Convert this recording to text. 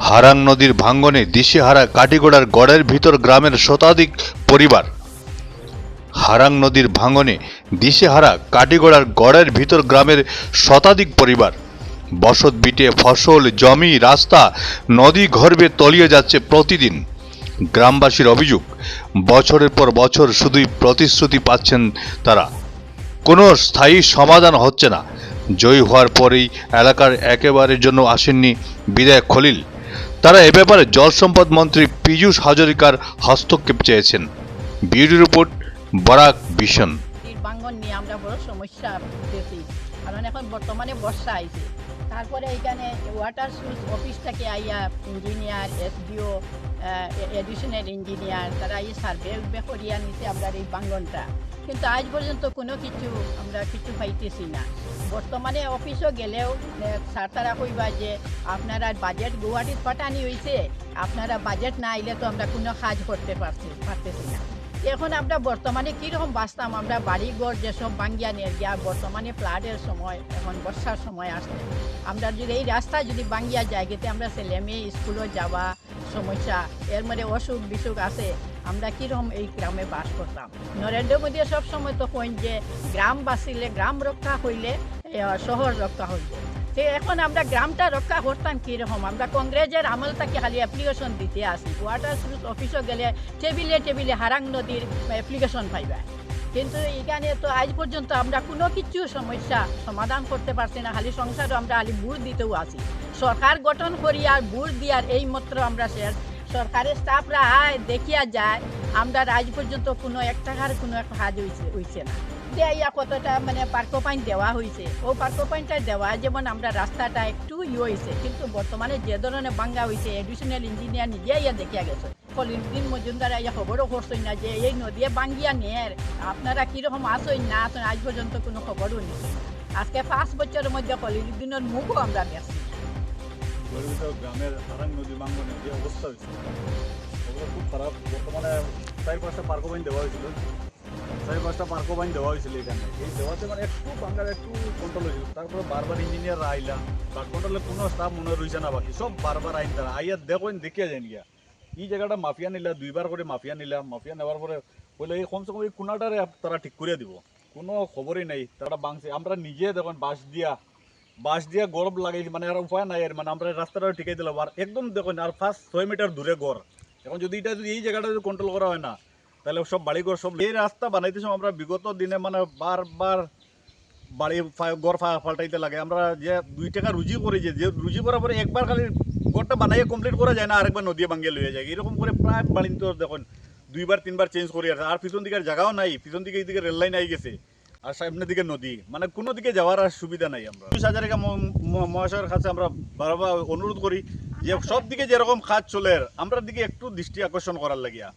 হারাং নদীর ভাঙ্গনে দিশেহারা কাটিগড়ার গড়ের ভিতর গ্রামের শতাধিক পরিবার। হারাং নদীর ভাঙ্গনে দিশেহারা কাটিগড়ার গড়ের ভিতর গ্রামের শতাধিক পরিবার। বসত বিটে, ফসল, জমি, রাস্তা নদী গর্ভে তলিয়ে যাচ্ছে প্রতিদিন। গ্রামবাসীর অভিযোগ, বছরের পর বছর শুধুই প্রতিশ্রুতি পাচ্ছেন তারা, কোনো স্থায়ী সমাধান হচ্ছে না। জয়ী হওয়ার পরেই এলাকার একেবারের জন্য আসেননি বিধায়ক খলিল। তারা এ ব্যাপারে জল সম্পদ মন্ত্রী পীযূষ হাজরিকার হস্তক্ষেপ চেয়েছেন। Bureau report, Barak vision. বাঙ্গন নিয়ে আমরা বড় সমস্যা পেয়েছি, কারণ এখন বর্তমানে বর্ষা আইছে। তারপরে এখানে ওয়াটার সোর্স অফিস থেকে আইয়া ইঞ্জিনিয়ার, এসডিও, এডিশনাল ইঞ্জিনিয়ার তারা এই সার্ভে করিয়া নিতে আমরা এই বাঙ্গনটা, কিন্তু আজ পর্যন্ত কোনো কিছু আমরা কিছু পাইতেছি না। বর্তমানে অফিসও গেলেও স্যার তারা কইবা যে আপনারা বাজেট গুয়াহাটিত পাঠানি হয়েছে, আপনারা বাজেট না আইলে তো আমরা কোনো কাজ করতে পারতেছি না। এখন আমরা বর্তমানে কীরকম বাঁচতাম, আমরা বাড়িঘর যেসব বাঙ্গিয়া নিয়ে গিয়া বর্তমানে ফ্লাডের সময়, এখন বর্ষার সময় আসছে, আমরা যদি এই রাস্তা যদি বাঙ্গিয়া যায় গেতে আমরা ছেলে মেয়ে স্কুলে যাওয়া সমস্যা, এর মধ্যে অসুখ বিসুখ আছে, আমরা কীরকম এই গ্রামে বাস করতাম। নরেন্দ্র মোদী সবসময় তো কইন যে গ্রাম বাঁচিলে, গ্রাম রক্ষা হইলে শহর রক্ষা হইব। তো এখন আমরা গ্রামটা রক্ষা করতাম কীরকম, আমরা কংগ্রেসের আমল থেকে খালি অ্যাপ্লিকেশন দিতে আসি, ওয়াটার সোর্স অফিসও গেলে টেবিলে টেবিলে হারাং নদীর অ্যাপ্লিকেশন পাইবা, কিন্তু এখানে তো আজ পর্যন্ত আমরা কোনো কিছু সমস্যা সমাধান করতে পারছি না। খালি সংসারও আমরা খালি বুট দিতেও আসি, সরকার গঠন করি আর বুট দিয়ার এই মাত্র আমরা শেষ। সরকারের স্টাফরা দেখিয়া যায়, আমরা আজ পর্যন্ত কোনো এক টাকার কোনো এক কাজ হয়েছে না। ইয়া কতটা মানে পার্কো পয়েন্ট দেওয়া হয়েছে, ও পার্কো পয়েন্টটা দেওয়া যেমন আমরা রাস্তাটা একটু হয়েছে, কিন্তু বর্তমানে যে ধরনের বাঙ্গা হয়েছে এডিশনাল ইঞ্জিনিয়ার নিজে ইয়া দেখিয়া গেছে। কলিদিন মজুমদার ইয়া খবরও করছেন না যে এই নদী বাঙ্গিয়া নের আপনারা কীরকম আসেন না আসেন, আজ পর্যন্ত কোনো খবরও নিচ্ছেন না। আজকে 5 বছরের মধ্যে কলিদিনের মুখও আমরা দেখছি। গ্রামের হারাং নদী ভাঙ্গনের যে অবস্থা হয়েছে ওগুলো খুব খারাপ। বর্তমানে 4-5টা পার্কো বাইন দেওয়া হয়েছিল, 4-5টা পার্কো বাইন দেওয়া হয়েছিল এখানে। এই দেওয়াতে মানে একটু বাঙ্গার একটু কন্ট্রোল হয়েছিল, তারপরে বারবার ইঞ্জিনিয়াররা আইলা, বাট কন্ট্রোলের কোনো স্টাফ মনে রয়েছে না, বাকি সব বারবার আইন তারা আইয়া দেখেন দেখিয়া যান গিয়া এই জায়গাটা মাফিয়া নিলা, 2বার করে মাফিয়া নিলাম। মাফিয়া নেওয়ার পরে বলে এই কমসে কম এই কোনাটারে তারা ঠিক করে দিব, কোনো খবরই নাই। তারা বাংছে, আমরা নিজে দেখুন বাঁশ দিয়া গরব লাগাইছি, মানে আর উপায় নাই। আর মানে আমরা রাস্তাটা ঠিকাই দিলাম, আর একদম দেখুন আর 5-6 মিটার দূরে গড়। এখন যদি এটা যদি এই জায়গাটা যদি কন্ট্রোল করা হয় না, তাহলে সব বাড়িঘর সব এই রাস্তা বানাইতেছি আমরা বিগত দিনে, মানে বারবার বাড়ি গড় পাল্টাইতে লাগে। আমরা যে 2 টাকা রুজি করি, যে রুজি করার পরে একবার খালি গড়টা বানাইয়ে কমপ্লিট করা যায় না, আরেকবার নদী ভাঙ্গিয়ে লইয়া যায়। এরকম করে প্রায় বাড়ি তো দেখুন 2-3বার চেঞ্জ করি আছে। আর পিছন দিকের জায়গাও নাই, পিছন দিকে এইদিকে রেল লাইন আই গেছে, আর সামনের দিকে নদী, মানে কোনো দিকে যাওয়ার আর সুবিধা নাই। আমরা পীযূষ হাজরিকা মহাশয়ের কাছে আমরা বারবার অনুরোধ করি যে সব দিকে যেরকম কাজ চলে আমরা দিকে একটু দৃষ্টি আকর্ষণ করার লাগিয়া।